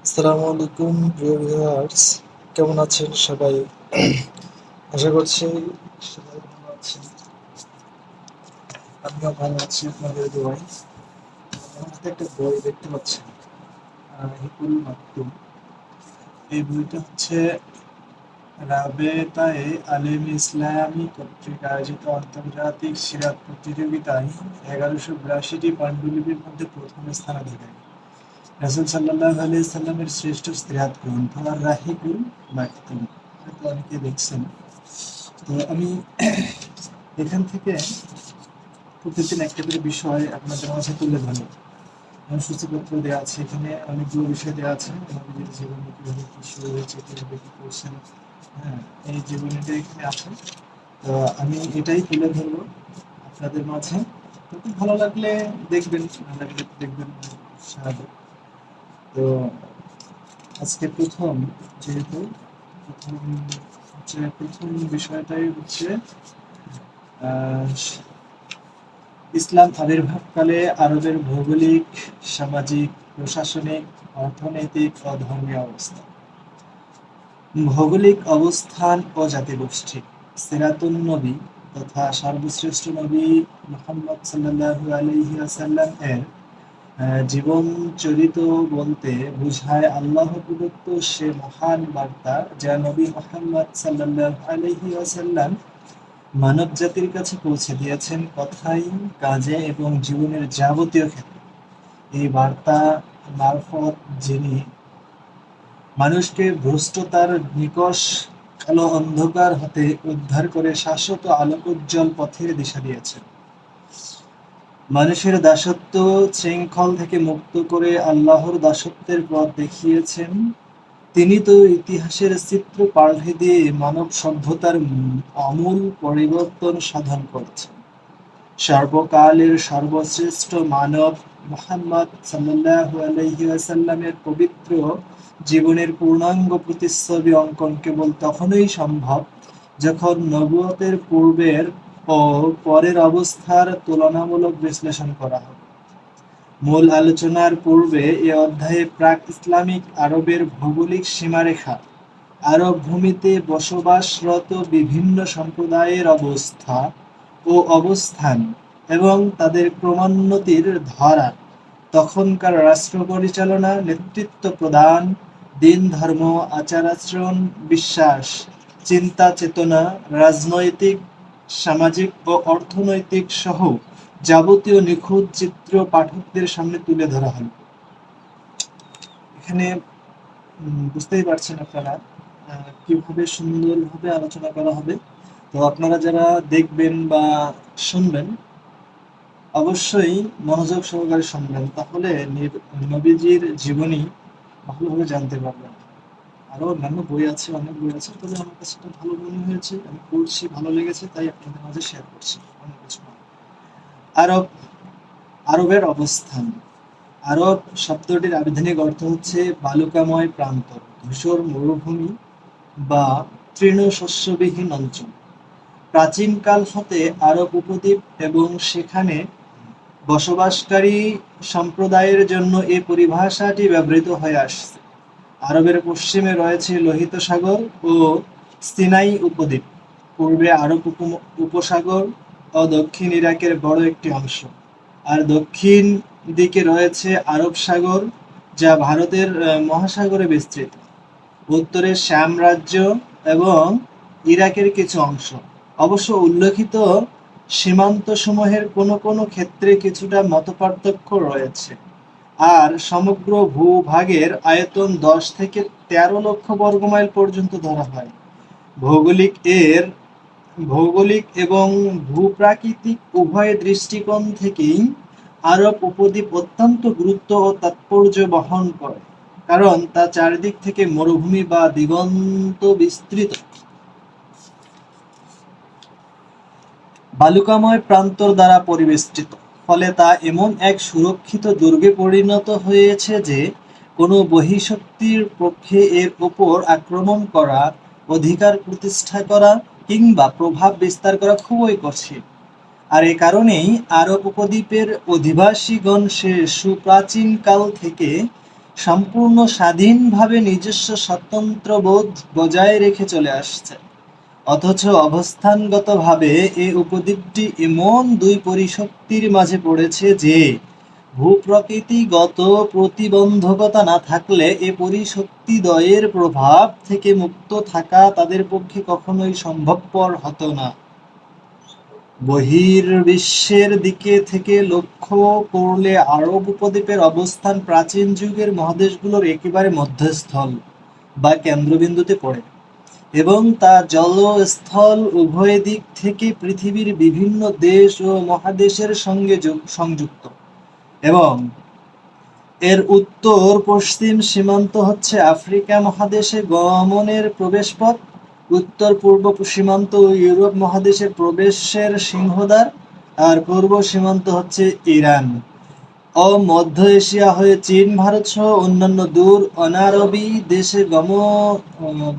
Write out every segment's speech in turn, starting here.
আসসালামু আলাইকুম প্রিয় ভিউয়ার্স, কেমন আছেন সবাই? আশা করছি সবাই ভালো আছেন। আমিও ভালো আছি আপনাদের দোয়ায়। আমার হাতে একটা বই দেখতে পাচ্ছেন, হিকুল মাকতুম। এই বইটা হচ্ছে রাবেতায়ে আলেম ইসলামী কর্তৃক আয়োজিত আন্তর্জাতিক সিরাত প্রতিযোগিতায় ১১৮২টি পাণ্ডুলিপির মধ্যে প্রথম স্থান অধিকারী। রাসূল সাল্লাল্লাহু আলাইহি সাল্লামের শ্রেষ্ঠ সিরাত গ্রন্থ আর রাহিকুল মাকতুম। হয়তো অনেকে দেখছেন। তো আমি এখান থেকে প্রতিদিন একটা করে বিষয় আপনাদের মাঝে তুলে ধরব। সূচিপত্র দেওয়া আছে, এখানে অনেকগুলো বিষয় দেওয়া আছে। নবীজির জীবনে কিভাবে কি শুরু হয়েছে, কিভাবে কি করছেন, হ্যাঁ, এই জীবনীটা এখানে আছে। তো আমি এটাই তুলে ধরবো আপনাদের মাঝে। তো খুব ভালো লাগলে দেখবেন, ভালো লাগলে দেখবেন, স্বাভাবিক। তো আজকে যেহেতু প্রথম প্রথম বিষয়টাই হচ্ছে আহ, ইসলাম আবির্ভাবকালে আরবের ভৌগোলিক, সামাজিক, প্রশাসনিক, অর্থনৈতিক ও ধর্মীয় অবস্থা। ভৌগোলিক অবস্থান ও জাতিগোষ্ঠী। সিরাতুন নবী তথা সর্বশ্রেষ্ঠ নবী মুহাম্মদ সাল্লাল্লাহু আলাইহি ওয়াসাল্লাম এর জীবন চরিত বলতে বোঝায় আল্লাহ প্রদত্ত সে মহান বার্তা যা নবী মুহাম্মদ সাল্লাল্লাহু আলাইহি ওয়াসাল্লাম মানব জাতির কাছে পৌঁছে দিয়েছেন কথায়, কাজে এবং জীবনের যাবতীয় ক্ষেত্রে। এই বার্তা মারফত যিনি মানুষকে ভ্রষ্টতার নিকষ কালো অন্ধকার হতে উদ্ধার করে শাশ্বত আলোকোজ্জ্বল পথের দিশা দিয়েছেন, মানুষের দাসত্ব শৃঙ্খল থেকে মুক্ত করে আল্লাহর দাসত্বের পথ দেখিয়েছেন, তিনি তো ইতিহাসের চিত্র পাল্টে দিয়ে মানব সভ্যতার আমূল পরিবর্তন সাধন করেছেন। সর্বকালের সর্বশ্রেষ্ঠ মানব মুহাম্মদ সাল্লাল্লাহু আলাইহি ওয়াসাল্লামের পবিত্র জীবনের পূর্ণাঙ্গ প্রতিচ্ছবি অঙ্কন কেবল তখনই সম্ভব যখন নবুয়তের পূর্বের ও পরের অবস্থার তুলনামূলক বিশ্লেষণ করা হবে। মূল আলোচনার পূর্বে এ অধ্যায়ে প্রাক ইসলামিক আরবের ভৌগোলিক সীমারেখা, আরব ভূমিতে বসবাসরত বিভিন্ন সম্প্রদায়ের অবস্থা ও অবস্থান এবং তাদের ক্রমোন্নতির ধারা, তখনকার রাষ্ট্র পরিচালনা, নেতৃত্ব প্রদান, দিন ধর্ম, আচার-আচরণ, বিশ্বাস, চিন্তা চেতনা, রাজনৈতিক, সামাজিক ও অর্থনৈতিক সহ যাবতীয় নিখুঁত চিত্র পাঠকদের সামনে তুলে ধরা হল। এখানে বুঝতেই পারছেন আপনারা কিভাবে সুন্দরভাবে আলোচনা করা হবে। তো আপনারা যারা দেখবেন বা শুনবেন অবশ্যই মনোযোগ সহকারে শুনবেন, তাহলে নবীজির জীবনী ভালোভাবে জানতে পারবেন। আরো অন্যান্য বই আছে, অনেক বই আছে, তবে আমার কাছে এটা ভালো মনে হয়েছে, আমি পড়ছি, ভালো লেগেছে, তাই আপনাদের মাঝে শেয়ার করছি। অনেক কিছু না। আরব, আরবের অবস্থান। আরব শব্দটির আবিধানিক অর্থ হচ্ছে বালুকাময় প্রান্তর, ধূসর মরুভূমি বা তৃণশস্যবিহীন অঞ্চল। প্রাচীনকাল হতে আরব উপদ্বীপ এবং সেখানে বসবাসকারী সম্প্রদায়ের জন্য এ পরিভাষাটি ব্যবহৃত হয়ে আসছে। আরবের পশ্চিমে রয়েছে লোহিত সাগর ও সিনাই উপদ্বীপ, পূর্বে আরব উপসাগর ও দক্ষিণ ইরাকের বড় একটি অংশ, আর দক্ষিণ দিকে রয়েছে আরব সাগর যা ভারতের মহাসাগরে বিস্তৃত, উত্তরে শ্যাম রাজ্য এবং ইরাকের কিছু অংশ। অবশ্য উল্লেখিত সীমান্তসমূহের কোনো কোনো ক্ষেত্রে কিছুটা মতপার্থক্য রয়েছে, আর সমগ্র ভূভাগের আয়তন 10 থেকে 13 লক্ষ বর্গমাইল পর্যন্ত ধরা হয়। ভৌগোলিক এর ভৌগোলিক এবং ভূপ্রাকৃতিক উভয় দৃষ্টিকোণ থেকেই আরব উপদ্বীপ অত্যন্ত গুরুত্ব ও তাৎপর্য বহন করে, কারণ তা চারিদিক থেকে মরুভূমি বা দিগন্ত বিস্তৃত বালুকাময় প্রান্তর দ্বারা পরিবেষ্টিত। ফলে তা এমন এক সুরক্ষিত দুর্গে পরিণত হয়েছে যে কোনো বহিঃশক্তির পক্ষে এর উপর আক্রমণ করা, অধিকার প্রতিষ্ঠা করা কিংবা প্রভাব বিস্তার করা খুবই কঠিন। আর এ কারণেই আরব উপদ্বীপের অধিবাসীগণ সে সুপ্রাচীন কাল থেকে সম্পূর্ণ স্বাধীনভাবে নিজস্ব স্বতন্ত্রবোধ বজায় রেখে চলে আসছে। অথচ অবস্থানগতভাবে এ উপদ্বীপটি এমন দুই পরিশক্তির মাঝে পড়েছে যে ভূপ্রকৃতিগত প্রতিবন্ধকতা না থাকলে এ পরিশক্তিদ্বয়ের প্রভাব থেকে মুক্ত থাকা তাদের পক্ষে কখনোই সম্ভবপর হতো না। বহির্বিশ্বের দিকে থেকে লক্ষ্য করলে আরব উপদ্বীপের অবস্থান প্রাচীন যুগের মহাদেশগুলোর একেবারে মধ্যস্থল বা কেন্দ্রবিন্দুতে পড়ে এবং তা জল স্থল উভয় দিক থেকে পৃথিবীর বিভিন্ন দেশ ও মহাদেশের সঙ্গে সংযুক্ত এবং এর উত্তর পশ্চিম সীমান্ত হচ্ছে আফ্রিকা মহাদেশে গমনের প্রবেশপথ, উত্তর পূর্ব সীমান্ত ইউরোপ মহাদেশের প্রবেশের সিংহদ্বার, আর পূর্ব সীমান্ত হচ্ছে ইরান ও মধ্য এশিয়া হয়ে চীন ভারত সহ অন্যান্য দূর অনারবি দেশে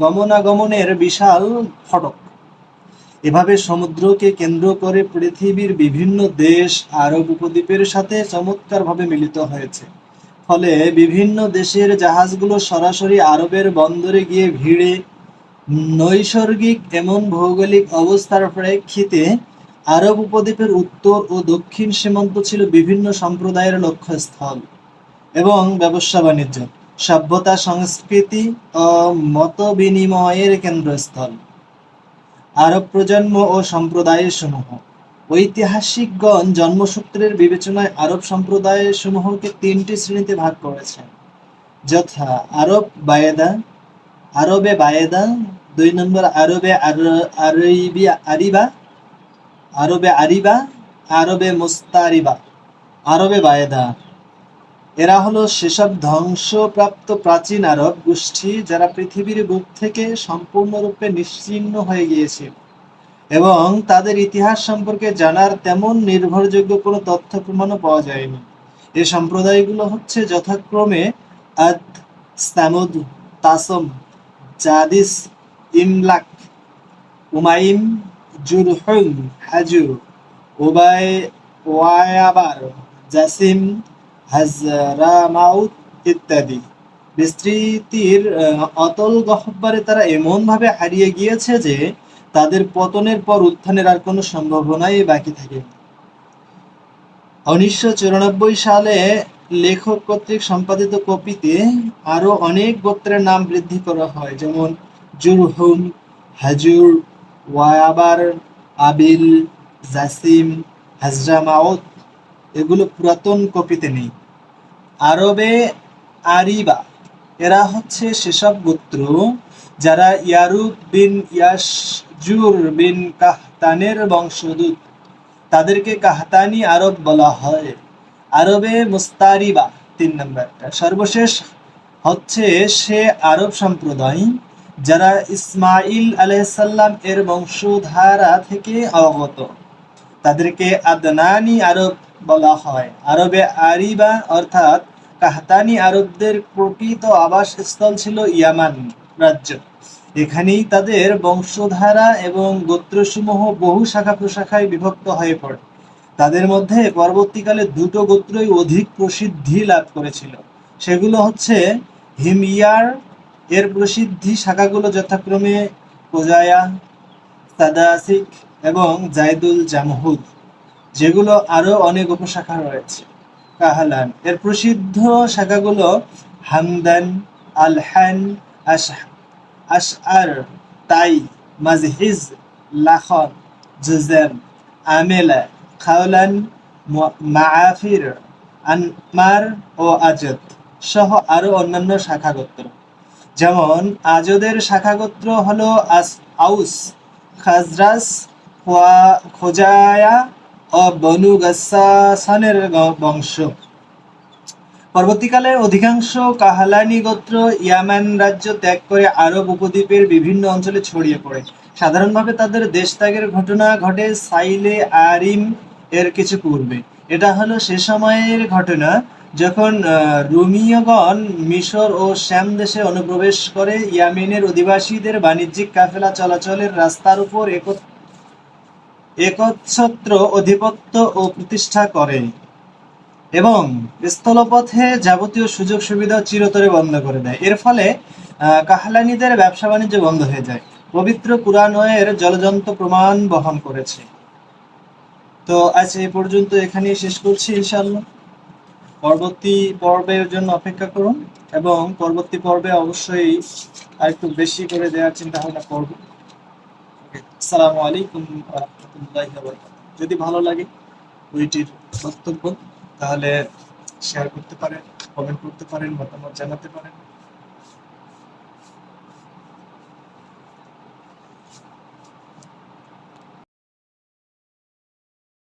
গমনাগমনের বিশাল ফটক। এভাবে সমুদ্রকে কেন্দ্র করে পৃথিবীর বিভিন্ন দেশ আরব উপদ্বীপের সাথে চমৎকারভাবে মিলিত হয়েছে। ফলে বিভিন্ন দেশের জাহাজগুলো সরাসরি আরবের বন্দরে গিয়ে ভিড়ে। নৈসর্গিক এমন ভৌগোলিক অবস্থার প্রেক্ষিতে আরব উপদ্বীপের উত্তর ও দক্ষিণ সীমান্ত ছিল বিভিন্ন সম্প্রদায়ের লক্ষ্যস্থল এবং ব্যবসা বাণিজ্য, সভ্যতা, সংস্কৃতি ও মতবিনিময়ের কেন্দ্রস্থল। আরব প্রজন্ম ও সম্প্রদায়ের সমূহ। ঐতিহাসিকগণ জন্মসূত্রের বিবেচনায় আরব সম্প্রদায় সমূহকে তিনটি শ্রেণীতে ভাগ করেছেন, যথা আরবে বায়েদা, 2 নম্বর আরবে আরিবা, আরবে মুস্তারিবা। আরবে বায়েদা এরা হলো সেসব ধ্বংসপ্রাপ্ত প্রাচীন আরব গোষ্ঠী যারা পৃথিবীর বুক থেকে সম্পূর্ণরূপে নিশ্চিহ্ন হয়ে গিয়েছিল এবং তাদের ইতিহাস সম্পর্কে জানার তেমন নির্ভরযোগ্য কোনো তথ্য প্রমাণও পাওয়া যায়নি। এই সম্প্রদায়গুলো হচ্ছে যথাক্রমে আদ, সামুদ, তাসম, জাদিস, ইমলাক, উমাইম, জুরহুম, হাজু, ওয়ায়াবার, জাসিম, হাজরামাউত ইত্যাদি। বিস্তৃতির অতল গহ্বরে তারা এমনভাবে হারিয়ে গিয়েছে যে তাদের পতনের পর উত্থানের আর কোনো সম্ভাবনাই বাকি থাকে। 1994 সালে লেখক কর্তৃক সম্পাদিত কপিতে আরো অনেক গোত্রের নাম বৃদ্ধি করা হয়, যেমন জুরহুম, হাজুর, ওয়াবার, আবিল, জাসিম, হাজরামাউত। এগুলো পুরাতন কপিতে নেই। আরবে আরিবা এরা হচ্ছে সেসব গোত্র যারা ইয়ারুব বিন ইয়াশজুর বিন কাহতানের বংশোদ্ভূত। তাদেরকে কাহতানি আরব বলা হয়। আরবে মুস্তারিবা 3 নম্বরটা। সর্বশেষ হচ্ছে সে আরব সম্প্রদায় যারা ইসমাইল আলাইহিসসালাম এর বংশধারা থেকে অবগত। তাদেরকে আদনানি আরব বলা হয়। আরবে আরিবা অর্থাৎ কাহতানি আরবদের প্রকৃত আবাসস্থল ছিল ইয়ামান রাজ্য। এখানেই তাদের বংশধারা এবং গোত্রসমূহ বহু শাখা প্রশাখায় বিভক্ত হয়ে পড়ে। তাদের মধ্যে পরবর্তীকালে দুটো গোত্রই অধিক প্রসিদ্ধি লাভ করেছিল। সেগুলো হচ্ছে হিমইয়ার। এর প্রসিদ্ধি শাখাগুলো যথাক্রমে কোজায়া, সাদাসিক এবং জায়দুল জামহুদ, যেগুলো আরো অনেক উপশাখা রয়েছে। কাহালান এর প্রসিদ্ধ শাখাগুলো হামদান, আলহান, আশআর, তাই, মাজহিজ, লাখন, জুজাম, আমেলা, খাওলান, মাআফির, আনমার ও আজদ সহ আরো অন্যান্য শাখা গোত্র। যেমন আজদের শাখা গোত্র হলো আউস, খাজরাজ, খোজায়া ও বনু গাসসানের বংশ। পরবর্তীকালে অধিকাংশ কাহালানি গোত্র ইয়ামান রাজ্য ত্যাগ করে আরব উপদ্বীপের বিভিন্ন অঞ্চলে ছড়িয়ে পড়ে। সাধারণভাবে তাদের দেশ ত্যাগের ঘটনা ঘটে সাইলে আরিম এর কিছু পূর্বে। এটা হলো সে সময়ের ঘটনা যখন রোমীয়গণ মিশর ও শ্যাম দেশে অনুপ্রবেশ করে ইয়ামেনের অধিবাসীদের বাণিজ্যিক কাফেলা চলাচলের রাস্তার উপর একচ্ছত্র আধিপত্য ও প্রতিষ্ঠা করে। এবং স্থলপথে যাবতীয় সুযোগ সুবিধা চিরতরে বন্ধ করে দেয়। এর ফলে কাহলানিদের ব্যবসা বাণিজ্য বন্ধ হয়ে যায়। পবিত্র কুরআনের জলজন্ত প্রমাণ বহন করেছে। তো আজ এই পর্যন্ত এখানেই শেষ করছি ইনশাআল্লাহ। পরবর্তী পর্বের জন্য অপেক্ষা করুন এবং পরবর্তী পর্বে অবশ্যই আরেকটু বেশি করে দেওয়ার চিন্তা ভাবনা করব। ওকে, আসসালামু আলাইকুম ওয়া রাহমাতুল্লাহি ওয়া বারাকাতুহু। যদি ভালো লাগে বইটির বক্তব্য, তাহলে শেয়ার করতে পারেন, কমেন্ট করতে পারেন, মতামত জানাতে পারেন।